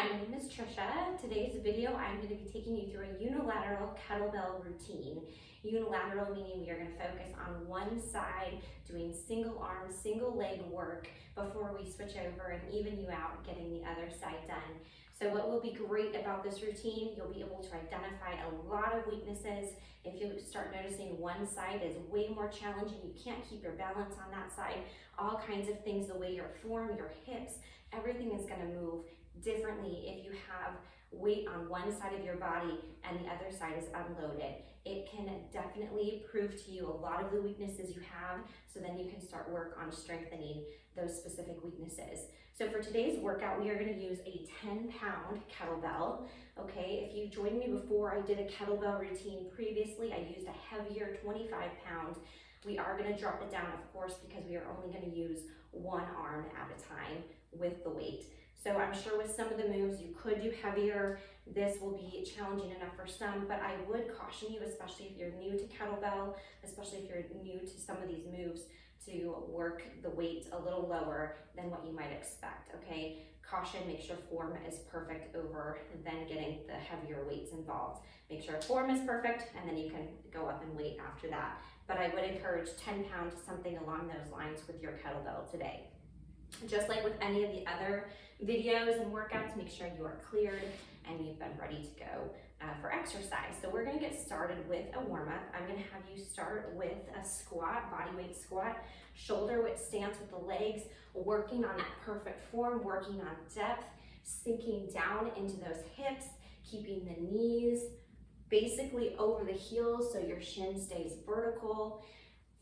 Hi, my name is Trisha. Today's video, I'm going to be taking you through a unilateral kettlebell routine. Unilateral meaning we are going to focus on one side, doing single arm, single leg work before we switch over and even you out, getting the other side done. So what will be great about this routine, you'll be able to identify a lot of weaknesses. If you start noticing one side is way more challenging, you can't keep your balance on that side, all kinds of things, the way your form, your hips, everything is going to move differently if you have weight on one side of your body and the other side is unloaded. It can definitely prove to you a lot of the weaknesses you have, so then you can start work on strengthening those specific weaknesses. So for today's workout, we are going to use a 10-pound kettlebell. Okay, if you joined me before, I did a kettlebell routine previously. I used a heavier 25-pound. We are going to drop it down, of course, because we are only going to use one arm at a time with the weight. So I'm sure with some of the moves you could do heavier. This will be challenging enough for some, but I would caution you, especially if you're new to kettlebell, especially if you're new to some of these moves, to work the weight a little lower than what you might expect, okay? Caution, make sure form is perfect over then getting the heavier weights involved. Make sure form is perfect, and then you can go up in weight after that. But I would encourage 10 pounds, something along those lines with your kettlebell today. Just like with any of the other videos and workouts, make sure you are cleared and you've been ready to go for exercise. So we're going to get started with a warm-up. I'm going to have you start with a squat, body weight squat, shoulder width stance with the legs, working on that perfect form, working on depth, sinking down into those hips, keeping the knees basically over the heels so your shin stays vertical.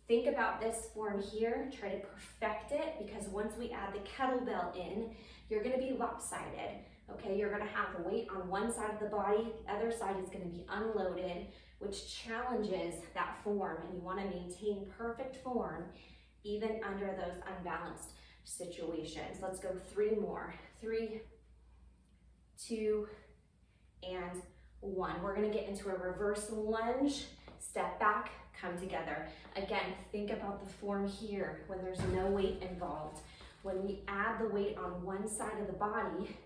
Think about this form here, try to perfect it, because once we add the kettlebell in, you're gonna be lopsided, okay? You're gonna have the weight on one side of the body, the other side is gonna be unloaded, which challenges that form, and you wanna maintain perfect form even under those unbalanced situations. Let's go 3 more. 3, 2, and 1. We're gonna get into a reverse lunge, step back, come together. Again, think about the form here when there's no weight involved. When we add the weight on one side of the body,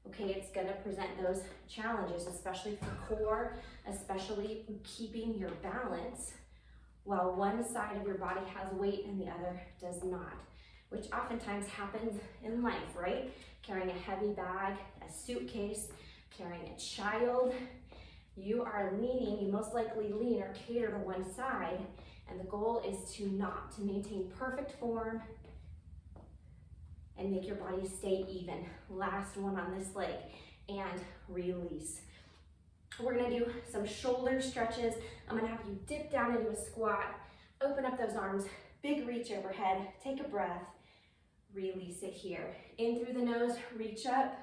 okay, it's gonna present those challenges, especially for core, especially keeping your balance while one side of your body has weight and the other does not, which oftentimes happens in life, right? Carrying a heavy bag, a suitcase, carrying a child, you are leaning, you most likely lean or cater to one side, and the goal is to maintain perfect form and make your body stay even. Last one on this leg, and release. We're gonna do some shoulder stretches. I'm gonna have you dip down into a squat, open up those arms, big reach overhead, take a breath, release it here. In through the nose, reach up.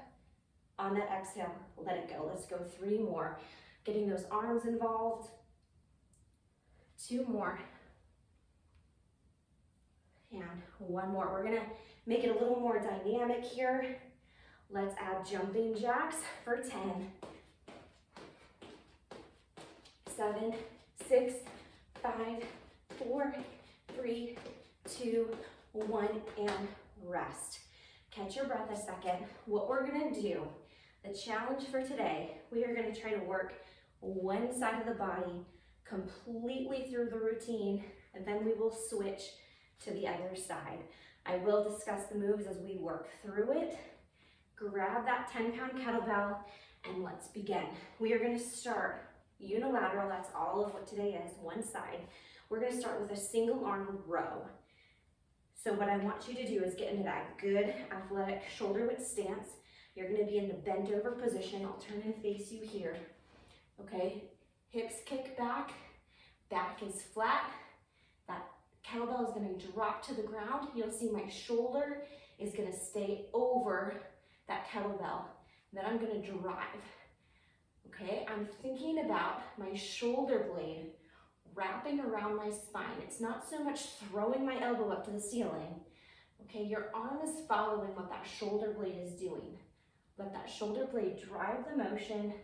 On that exhale, let it go. Let's go 3 more. Getting those arms involved. 2 more. And 1 more. We're gonna make it a little more dynamic here. Let's add jumping jacks for 10. 7, 6, 5, 4, 3, 2, 1, and rest. Catch your breath a second. What we're gonna do, the challenge for today, we are gonna try to work one side of the body completely through the routine, and then we will switch to the other side. I will discuss the moves as we work through it. Grab that 10-pound kettlebell and let's begin. We are gonna start unilateral, that's all of what today is, one side. We're gonna start with a single arm row. So what I want you to do is get into that good athletic shoulder width stance. You're gonna be in the bent over position. I'll turn and face you here. Okay, hips kick back, back is flat. That kettlebell is gonna drop to the ground. You'll see my shoulder is gonna stay over that kettlebell. Then I'm gonna drive. Okay, I'm thinking about my shoulder blade wrapping around my spine. It's not so much throwing my elbow up to the ceiling. Okay, your arm is following what that shoulder blade is doing. Let that shoulder blade drive the motion.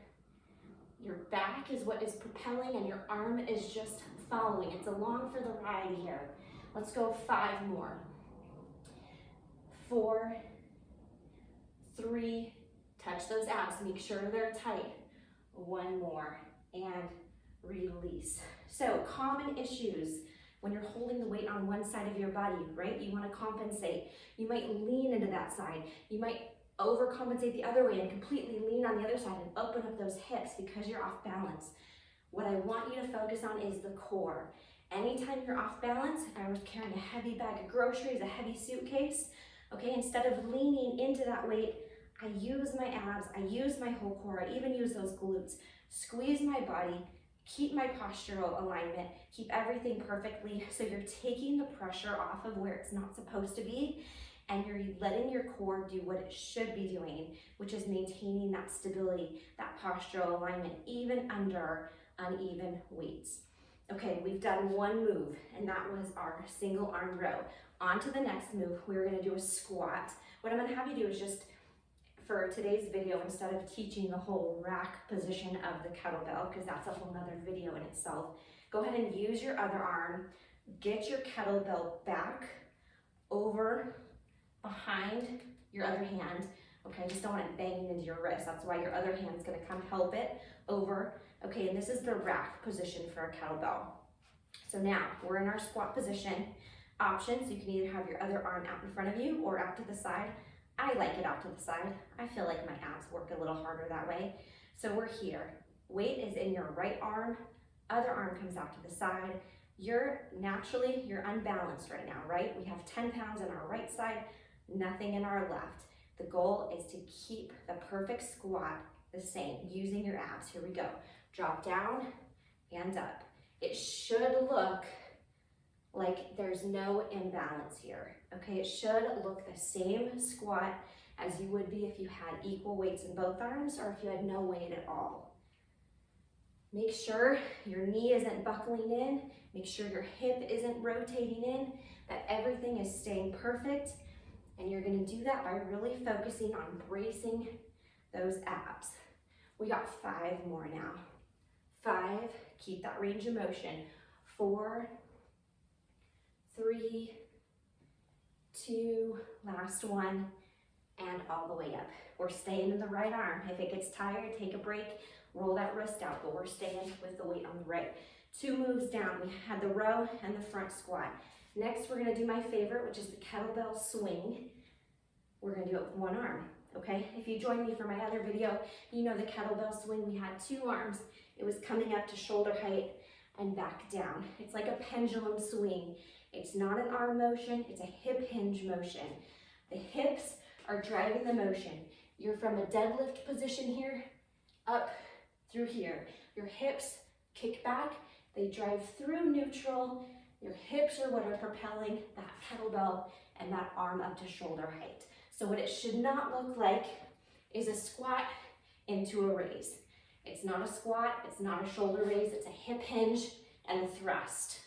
Your back is what is propelling and your arm is just following. It's along for the ride here. Let's go 5 more. 4, 3, Touch those abs, make sure they're tight. One more, and release. So common issues when you're holding the weight on one side of your body, right? You want to compensate. You might lean into that side. You might overcompensate the other way and completely lean on the other side and open up those hips because you're off balance. What I want you to focus on is the core. Anytime you're off balance, if I was carrying a heavy bag of groceries, a heavy suitcase, okay, instead of leaning into that weight, I use my abs, I use my whole core, I even use those glutes, squeeze my body, keep my postural alignment, keep everything perfectly, so you're taking the pressure off of where it's not supposed to be, and you're letting your core do what it should be doing, which is maintaining that stability, that postural alignment, even under uneven weights. Okay, we've done one move, and that was our single arm row. On to the next move, we're gonna do a squat. What I'm gonna have you do is just, for today's video, instead of teaching the whole rack position of the kettlebell, because that's a whole nother video in itself, go ahead and use your other arm, get your kettlebell back over behind your other hand. Okay, just don't want it banging into your wrist. That's why your other hand's gonna come help it over. Okay, and this is the rack position for a kettlebell. So now we're in our squat position. Options, you can either have your other arm out in front of you or out to the side. I like it out to the side. I feel like my abs work a little harder that way. So we're here. Weight is in your right arm, other arm comes out to the side. You're unbalanced right now, right? We have 10 pounds on our right side, nothing in our left. The goal is to keep the perfect squat the same, using your abs. Here we go. Drop down and up. It should look like there's no imbalance here, okay? It should look the same squat as you would be if you had equal weights in both arms or if you had no weight at all. Make sure your knee isn't buckling in, make sure your hip isn't rotating in, that everything is staying perfect, and you're gonna do that by really focusing on bracing those abs. We got 5 more now. 5, keep that range of motion. 4, 3, 2, last one, and all the way up. We're staying in the right arm. If it gets tired, take a break, roll that wrist out, but we're staying with the weight on the right. 2 moves down. We had the row and the front squat. Next, we're gonna do my favorite, which is the kettlebell swing. We're gonna do it with one arm, okay? If you joined me for my other video, you know the kettlebell swing, we had 2 arms. It was coming up to shoulder height and back down. It's like a pendulum swing. It's not an arm motion, it's a hip hinge motion. The hips are driving the motion. You're from a deadlift position here, up through here. Your hips kick back, they drive through neutral. Your hips are what are propelling that kettlebell and that arm up to shoulder height. So what it should not look like is a squat into a raise. It's not a squat, it's not a shoulder raise, it's a hip hinge and a thrust.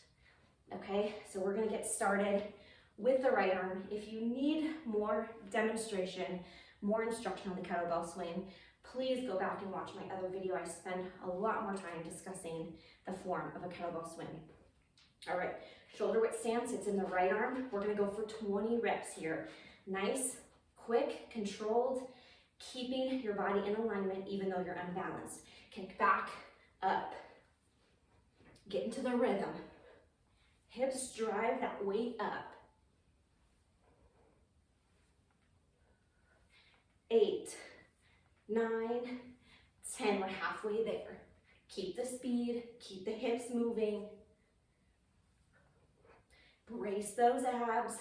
Okay, so we're gonna get started with the right arm. If you need more demonstration, more instruction on the kettlebell swing, please go back and watch my other video. I spend a lot more time discussing the form of a kettlebell swing. All right, shoulder width stance, it's in the right arm. We're gonna go for 20 reps here. Nice, quick, controlled, keeping your body in alignment even though you're unbalanced. Kick back, up, get into the rhythm. Hips drive that weight up. 8, 9, 10, we're halfway there. Keep the speed, keep the hips moving. Brace those abs.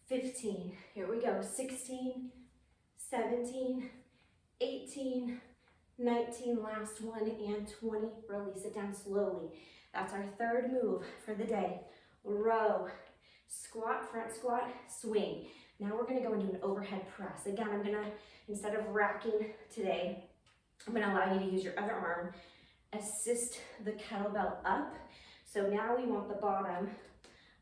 15, here we go. 16, 17, 18, 19, last one, and 20. Release it down slowly. That's our 3rd move for the day. Row, squat, front squat, swing. Now we're gonna go into an overhead press. Again, I'm gonna, instead of racking today, I'm gonna allow you to use your other arm, assist the kettlebell up. So now we want the bottom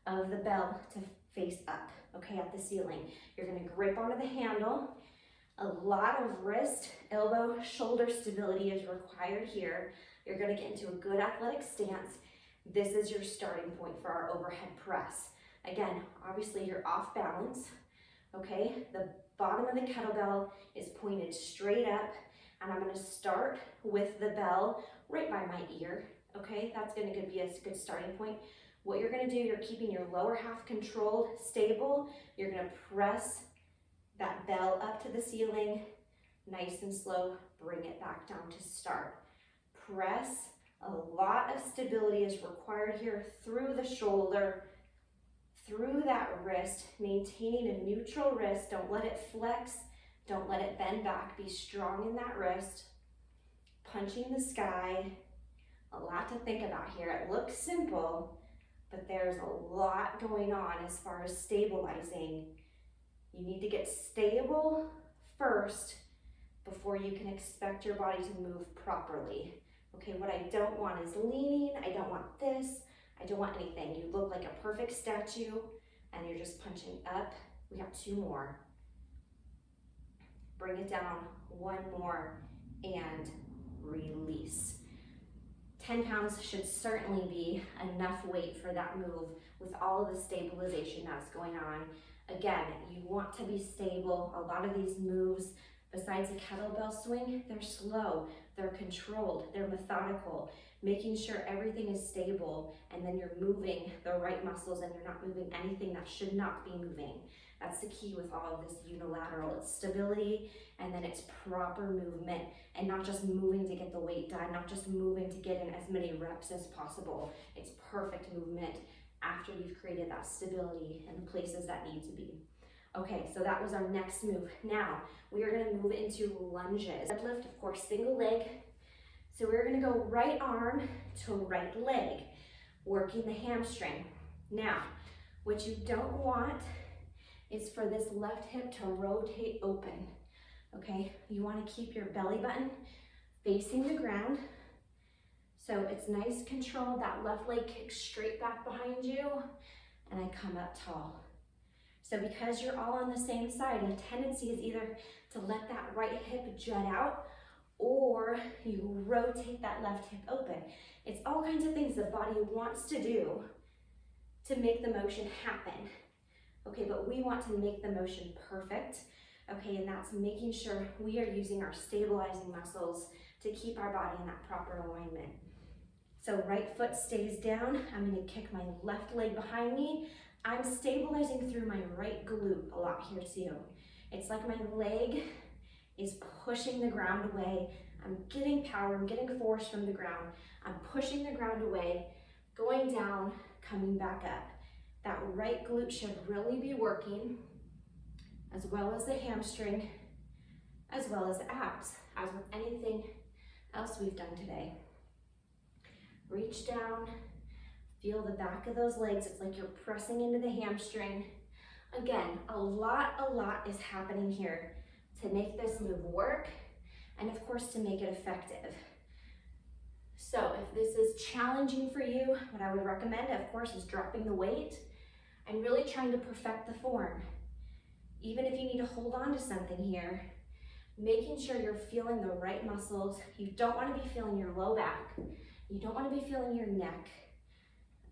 of the bell to face up, okay, at the ceiling. You're gonna grip onto the handle. A lot of wrist, elbow, shoulder stability is required here. You're gonna get into a good athletic stance. This is your starting point for our overhead press. Again, obviously you're off balance, okay? The bottom of the kettlebell is pointed straight up, and I'm gonna start with the bell right by my ear, okay? That's gonna be a good starting point. What you're gonna do, you're keeping your lower half controlled, stable. You're gonna press that bell up to the ceiling, nice and slow, bring it back down to start. Press, a lot of stability is required here through the shoulder, through that wrist, maintaining a neutral wrist. Don't let it flex, don't let it bend back. Be strong in that wrist. Punching the sky, a lot to think about here. It looks simple, but there's a lot going on as far as stabilizing. You need to get stable first before you can expect your body to move properly. Okay, what I don't want is leaning, I don't want this, I don't want anything. You look like a perfect statue and you're just punching up. We have 2 more. Bring it down, 1 more, and release. 10 pounds should certainly be enough weight for that move with all of the stabilization that's going on. Again, you want to be stable. A lot of these moves, besides a kettlebell swing, they're slow, they're controlled, they're methodical, making sure everything is stable, and then you're moving the right muscles and you're not moving anything that should not be moving. That's the key with all of this unilateral. It's stability, and then it's proper movement, and not just moving to get the weight done, not just moving to get in as many reps as possible. It's perfect movement after you've created that stability in the places that need to be. Okay, so that was our next move. Now, we are gonna move into lunges. Deadlift, of course, single leg. So we're gonna go right arm to right leg, working the hamstring. Now, what you don't want is for this left hip to rotate open, okay? You wanna keep your belly button facing the ground. So it's nice control. That left leg kicks straight back behind you, and I come up tall. So because you're all on the same side, a tendency is either to let that right hip jut out, or you rotate that left hip open. It's all kinds of things the body wants to do to make the motion happen. Okay, but we want to make the motion perfect. Okay, and that's making sure we are using our stabilizing muscles to keep our body in that proper alignment. So right foot stays down. I'm gonna kick my left leg behind me. I'm stabilizing through my right glute a lot here too. It's like my leg is pushing the ground away. I'm getting power, I'm getting force from the ground. I'm pushing the ground away, going down, coming back up. That right glute should really be working, as well as the hamstring, as well as the abs, as with anything else we've done today. Reach down, feel the back of those legs. It's like you're pressing into the hamstring. Again, a lot is happening here to make this move work, and of course to make it effective. So if this is challenging for you, what I would recommend, of course, is dropping the weight and really trying to perfect the form. Even if you need to hold on to something here, making sure you're feeling the right muscles. You don't want to be feeling your low back. You don't want to be feeling your neck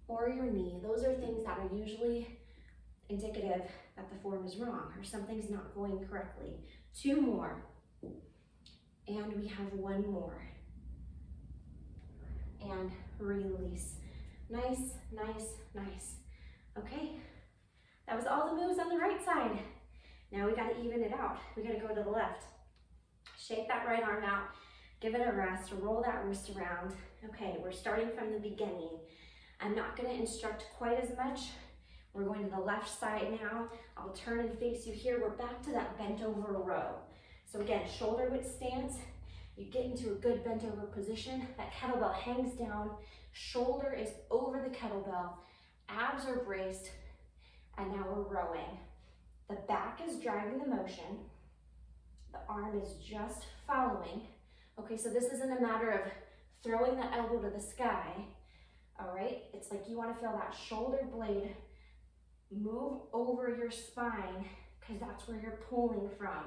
or your knee. Those are things that are usually indicative that the form is wrong or something's not going correctly. 2 more. And we have 1 more. And release. Nice, nice, nice. Okay, that was all the moves on the right side. Now we gotta even it out. We gotta go to the left. Shake that right arm out, give it a rest, roll that wrist around. Okay, we're starting from the beginning. I'm not gonna instruct quite as much. We're going to the left side now. I'll turn and face you here. We're back to that bent over row. So again, shoulder width stance. You get into a good bent over position. That kettlebell hangs down. Shoulder is over the kettlebell. Abs are braced. And now we're rowing. The back is driving the motion. The arm is just following. Okay, so this isn't a matter of throwing the elbow to the sky. All right, it's like you want to feel that shoulder blade move over your spine, because that's where you're pulling from.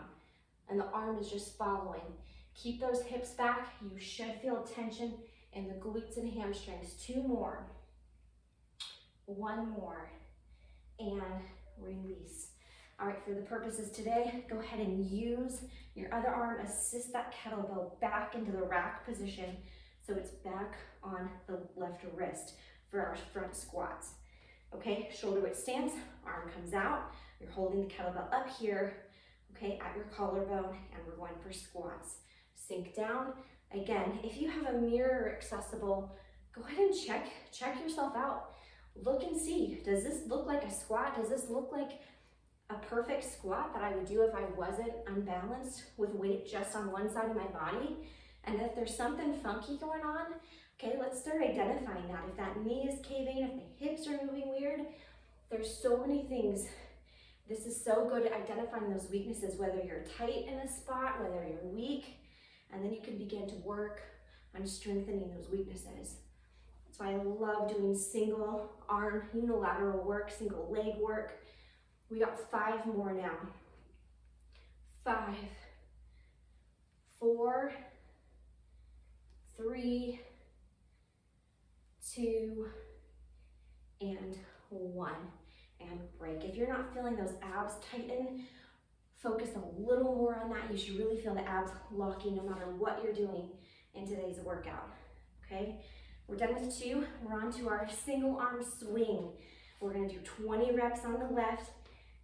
And the arm is just following. Keep those hips back. You should feel tension in the glutes and hamstrings. 2 more. 1 more. And release. All right, for the purposes today, go ahead and use your other arm, assist that kettlebell back into the rack position so it's back on the left wrist for our front squats. Okay, shoulder width stance, arm comes out, you're holding the kettlebell up here, okay, at your collarbone, and we're going for squats. Sink down. Again, if you have a mirror accessible, go ahead and check yourself out. Look and see, does this look like a squat? Does this look like a perfect squat that I would do if I wasn't unbalanced with weight just on one side of my body? And if there's something funky going on, okay, let's start identifying that. If that knee is caving, if the hips are moving weird, there's so many things. This is so good at identifying those weaknesses, whether you're tight in a spot, whether you're weak, and then you can begin to work on strengthening those weaknesses. That's why I love doing single arm unilateral work, single leg work. We got 5 more now. 5, 4, 3, 2, and 1. And break. If you're not feeling those abs tighten, focus a little more on that. You should really feel the abs locking no matter what you're doing in today's workout. Okay, we're done with 2. We're on to our single arm swing. We're gonna do 20 reps on the left,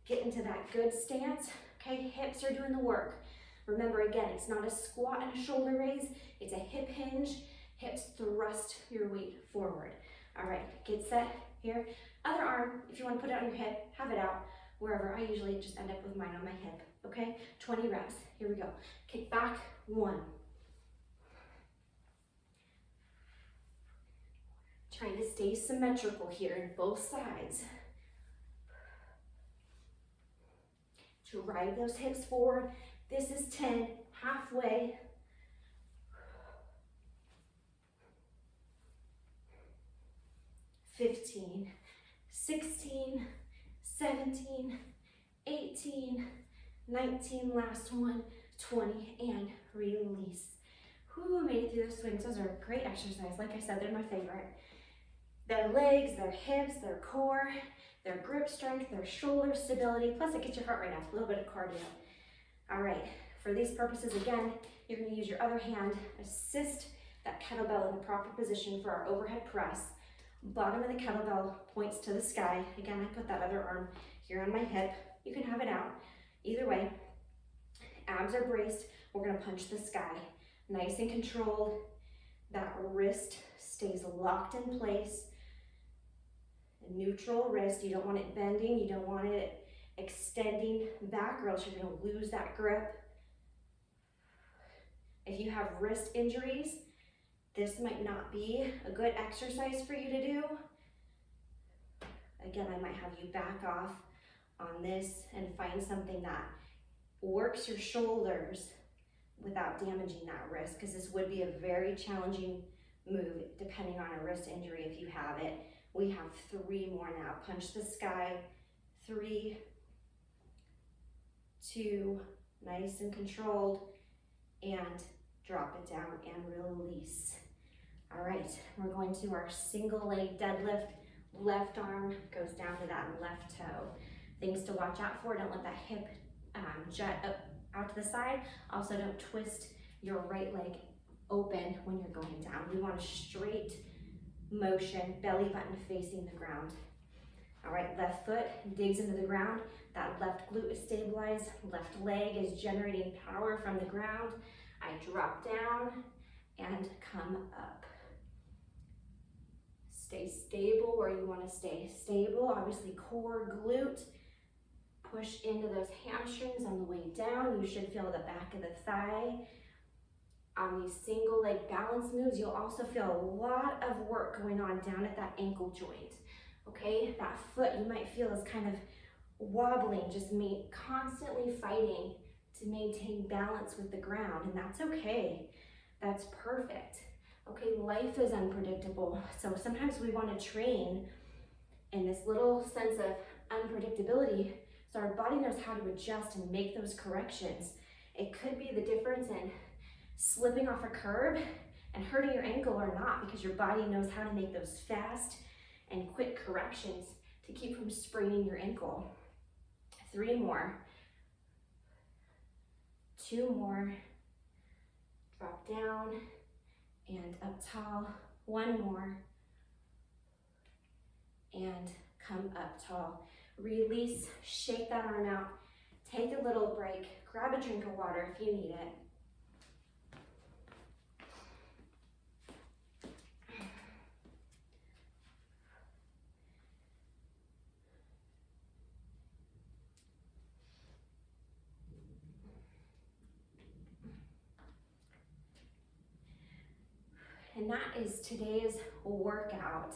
get into that good stance. Okay, hips are doing the work. Remember, again, it's not a squat and a shoulder raise, it's a hip hinge. Hips thrust your weight forward. All right, get set here. Other arm, if you want to put it on your hip, have it out wherever. I usually just end up with mine on my hip, okay? 20 reps, here we go. Kick back, 1. Trying to stay symmetrical here in both sides. Drive those hips forward. This is 10, halfway. 15, 16, 17, 18, 19, last one, 20, and release. Whew, made it through those swings. Those are a great exercise. Like I said, they're my favorite. Their legs, their hips, their core, their grip strength, their shoulder stability, plus it gets your heart rate up, a little bit of cardio. All right, for these purposes, again, you're gonna use your other hand, assist that kettlebell in the proper position for our overhead press. Bottom of the kettlebell points to the sky. Again, I put that other arm here on my hip. You can have it out, either way. Abs are braced, we're gonna punch the sky. Nice and controlled. That wrist stays locked in place. A neutral wrist, you don't want it bending, you don't want it extending back or else you're gonna lose that grip. If you have wrist injuries, this might not be a good exercise for you to do. Again, I might have you back off on this and find something that works your shoulders without damaging that wrist, because this would be a very challenging move depending on a wrist injury if you have it. We have 3 more now. Punch the sky, 3, 2, nice and controlled, and drop it down and release. All right, we're going to our single leg deadlift. Left arm goes down to that left toe. Things to watch out for, don't let that hip jut up out to the side. Also, don't twist your right leg open when you're going down. We want a straight motion, belly button facing the ground. All right, left foot digs into the ground. That left glute is stabilized. Left leg is generating power from the ground. I drop down and come up. Stay stable where you want to stay stable. Obviously, core, glute. Push into those hamstrings on the way down. You should feel the back of the thigh. On these single leg balance moves, you'll also feel a lot of work going on down at that ankle joint. Okay, that foot you might feel is kind of wobbling, just constantly fighting to maintain balance with the ground, and that's okay. That's perfect. Okay, life is unpredictable, so sometimes we want to train in this little sense of unpredictability so our body knows how to adjust and make those corrections. It could be the difference in slipping off a curb and hurting your ankle or not, because your body knows how to make those fast and quick corrections to keep from spraining your ankle. 3 more. 2 more. Drop down and up tall. 1 more. And come up tall. Release, shake that arm out. Take a little break. Grab a drink of water if you need it. And that is today's workout.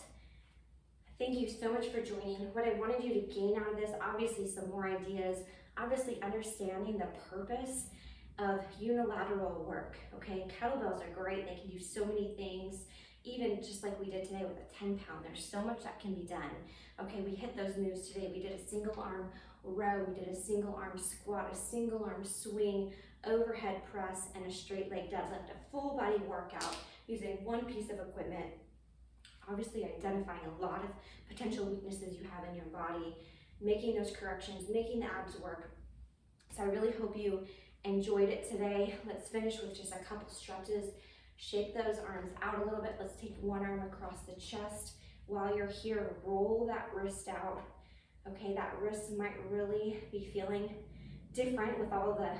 Thank you so much for joining. What I wanted you to gain out of this, obviously some more ideas, obviously understanding the purpose of unilateral work, okay? Kettlebells are great, they can do so many things, even just like we did today with a 10-pound, there's so much that can be done. Okay, we hit those moves today. We did a single arm row, we did a single arm squat, a single arm swing, overhead press, and a straight leg deadlift, a full body workout using one piece of equipment. Obviously identifying a lot of potential weaknesses you have in your body, making those corrections, making the abs work. So I really hope you enjoyed it today. Let's finish with just a couple stretches. Shake those arms out a little bit. Let's take one arm across the chest. While you're here, roll that wrist out. Okay, that wrist might really be feeling different with all the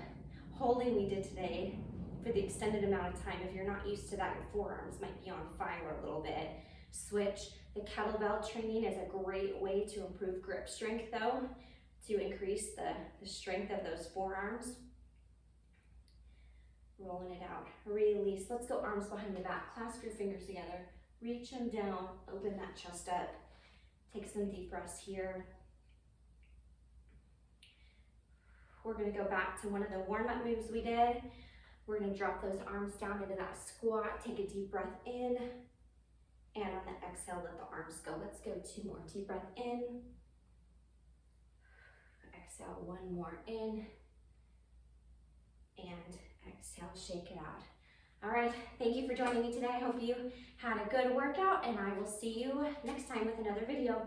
holding we did today for the extended amount of time. If you're not used to that, your forearms might be on fire a little bit. Switch. The kettlebell training is a great way to improve grip strength though, to increase the strength of those forearms. Rolling it out. Release. Let's go arms behind the back. Clasp your fingers together. Reach them down. Open that chest up. Take some deep breaths here. We're going to go back to one of the warm-up moves we did. We're going to drop those arms down into that squat. Take a deep breath in. And on the exhale, let the arms go. Let's go 2 more. Deep breath in. Exhale, 1 more in. And exhale, shake it out. All right, thank you for joining me today. I hope you had a good workout, and I will see you next time with another video.